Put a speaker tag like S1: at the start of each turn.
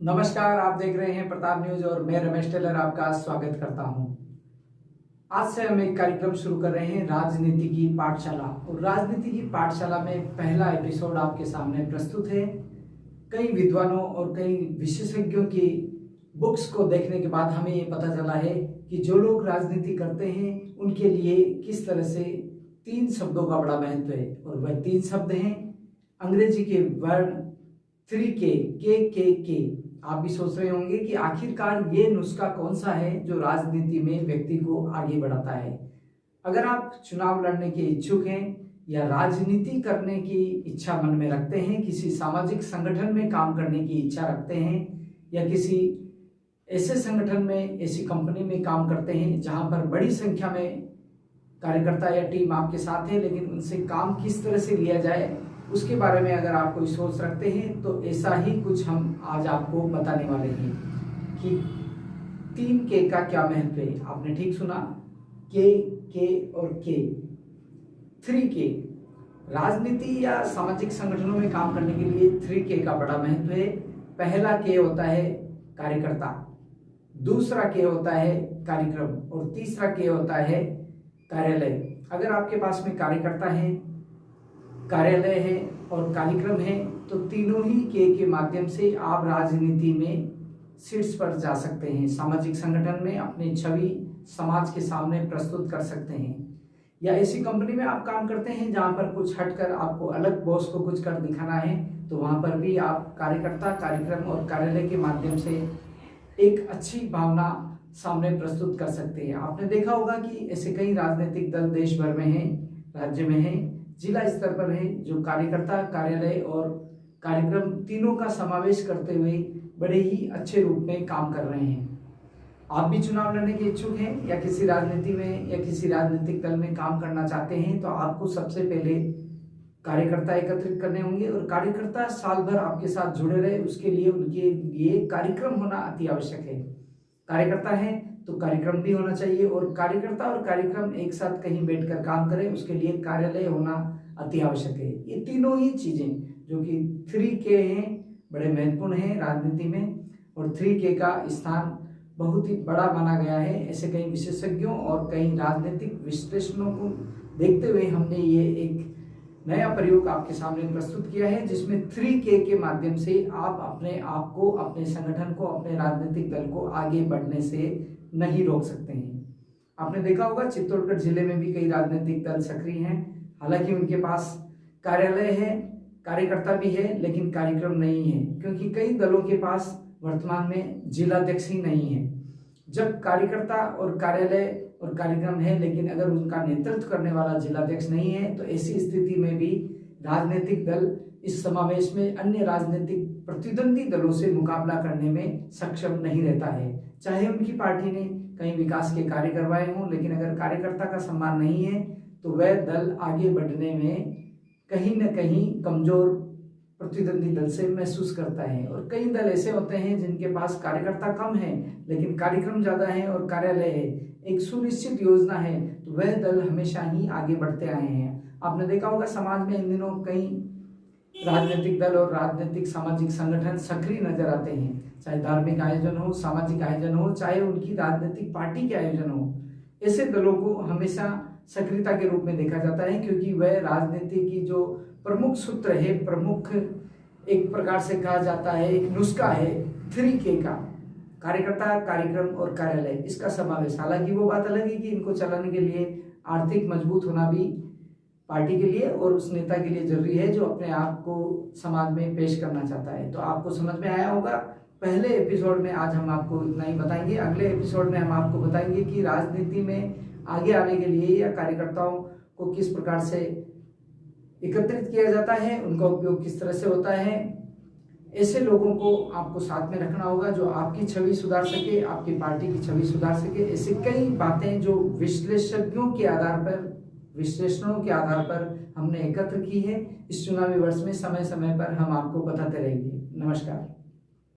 S1: नमस्कार, आप देख रहे हैं प्रताप न्यूज और मैं रमेश टेलर आपका स्वागत करता हूं। आज से हम एक कार्यक्रम शुरू कर रहे हैं, राजनीति की पाठशाला। और राजनीति की पाठशाला में पहला एपिसोड आपके सामने प्रस्तुत है। कई विद्वानों और कई विशेषज्ञों की बुक्स को देखने के बाद हमें ये पता चला है कि जो लोग राजनीति करते हैं उनके लिए किस तरह से 3 शब्दों का बड़ा महत्व है। और वह 3 शब्द हैं अंग्रेजी के वर्ण 3K, के। आप भी सोच रहे होंगे कि आखिरकार ये नुस्खा कौन सा है जो राजनीति में व्यक्ति को आगे बढ़ाता है। अगर आप चुनाव लड़ने के इच्छुक हैं या राजनीति करने की इच्छा मन में रखते हैं, किसी सामाजिक संगठन में काम करने की इच्छा रखते हैं या किसी ऐसे संगठन में, ऐसी कंपनी में काम करते हैं जहां पर बड़ी संख्या में कार्यकर्ता या टीम आपके साथ है, लेकिन उनसे काम किस तरह से लिया जाए उसके बारे में अगर आप कोई सोच रखते हैं तो ऐसा ही कुछ हम आज आपको बताने वाले हैं कि 3K का क्या महत्व है। आपने ठीक सुना, के और के। 3K राजनीति या सामाजिक संगठनों में काम करने के लिए 3K का बड़ा महत्व है। पहला के होता है कार्यकर्ता, दूसरा के होता है कार्यक्रम और तीसरा के होता है कार्यालय। अगर आपके पास में कार्यकर्ता है, कार्यालय है और कार्यक्रम है तो तीनों ही के माध्यम से आप राजनीति में शीर्ष पर जा सकते हैं। सामाजिक संगठन में अपनी छवि समाज के सामने प्रस्तुत कर सकते हैं या ऐसी कंपनी में आप काम करते हैं जहां पर कुछ हटकर आपको अलग बॉस को कुछ कर दिखाना है तो वहां पर भी आप कार्यकर्ता, कार्यक्रम और कार्यालय के माध्यम से एक अच्छी भावना सामने प्रस्तुत कर सकते हैं। आपने देखा होगा कि ऐसे कई राजनीतिक दल देश भर में हैं, राज्य में हैं, जिला स्तर पर है, जो कार्यकर्ता, कार्यालय और कार्यक्रम तीनों का समावेश करते हुए बड़े ही अच्छे रूप में काम कर रहे हैं। आप भी चुनाव लड़ने के इच्छुक हैं या किसी राजनीति में या किसी राजनीतिक दल में काम करना चाहते हैं तो आपको सबसे पहले कार्यकर्ता एकत्रित करने होंगे और कार्यकर्ता साल भर आपके साथ जुड़े रहे उसके लिए उनके लिए कार्यक्रम होना अति आवश्यक है। कार्यकर्ता है तो कार्यक्रम भी होना चाहिए और कार्यकर्ता और कार्यक्रम एक साथ कहीं बैठकर काम करें उसके लिए कार्यालय होना अति आवश्यक है। ये तीनों ही चीजें जो कि 3K हैं बड़े महत्वपूर्ण हैं राजनीति में और 3K का स्थान बहुत ही बड़ा माना गया है। ऐसे कई विशेषज्ञों और कई राजनीतिक विश्लेषणों को देखते हुए हमने ये एक नया प्रयोग आपके सामने प्रस्तुत किया है जिसमें 3K के माध्यम से आप अपने आप को, अपने संगठन को, अपने राजनीतिक दल को आगे बढ़ने से नहीं रोक सकते हैं। आपने देखा होगा चित्तौड़गढ़ जिले में भी कई राजनीतिक दल सक्रिय हैं, हालांकि उनके पास कार्यालय है, कार्यकर्ता भी है, लेकिन कार्यक्रम नहीं है क्योंकि कई दलों के पास वर्तमान में जिलाध्यक्ष ही नहीं है। जब कार्यकर्ता और कार्यालय और कार्यक्रम है लेकिन अगर उनका नेतृत्व करने वाला जिलाध्यक्ष नहीं है तो ऐसी स्थिति में भी राजनीतिक दल इस समावेश में अन्य राजनीतिक प्रतिद्वंदी दलों से मुकाबला करने में सक्षम नहीं रहता है। चाहे उनकी पार्टी ने कई विकास के कार्य करवाए हों, लेकिन अगर कार्यकर्ता का सम्मान नहीं है तो वह दल आगे बढ़ने में कहीं न कहीं कमजोर प्रतिद्वंदी दल से महसूस करता है। और कई दल ऐसे होते हैं जिनके पास कार्यकर्ता कम है लेकिन कार्यक्रम ज्यादा है और कार्यालय है, एक सुनिश्चित योजना है, तो वह दल हमेशा ही आगे बढ़ते आए हैं। आपने देखा होगा समाज में इन दिनों कई राजनीतिक दल और राजनीतिक सामाजिक संगठन सक्रिय नजर आते हैं, चाहे धार्मिक आयोजन हो, सामाजिक आयोजन हो, चाहे उनकी राजनीतिक पार्टी के आयोजन हो। ऐसे दलों को हमेशा सक्रियता के रूप में देखा जाता है क्योंकि वह राजनीति की जो प्रमुख सूत्र है, प्रमुख एक प्रकार से कहा जाता है, एक नुस्खा है 3K का, कार्यकर्ता, कार्यक्रम और कार्यालय, इसका समावेश। हालांकि वो बात अलग है कि इनको चलाने के लिए आर्थिक मजबूत होना भी पार्टी के लिए और उस नेता के लिए जरूरी है जो अपने आप को समाज में पेश करना चाहता है। तो आपको समझ में आया होगा। पहले एपिसोड में आज हम आपको इतना ही बताएंगे। अगले एपिसोड में हम आपको बताएंगे कि राजनीति में आगे आने के लिए या कार्यकर्ताओं को किस प्रकार से एकत्रित किया जाता है, उनका उपयोग किस तरह से होता है। ऐसे लोगों को आपको साथ में रखना होगा जो आपकी छवि सुधार सके, आपकी पार्टी की छवि सुधार सके। ऐसी कई बातें जो विश्लेषज्ञों के आधार पर, विश्लेषणों के आधार पर हमने एकत्र की है, इस चुनावी वर्ष में समय समय पर हम आपको बताते रहेंगे। नमस्कार।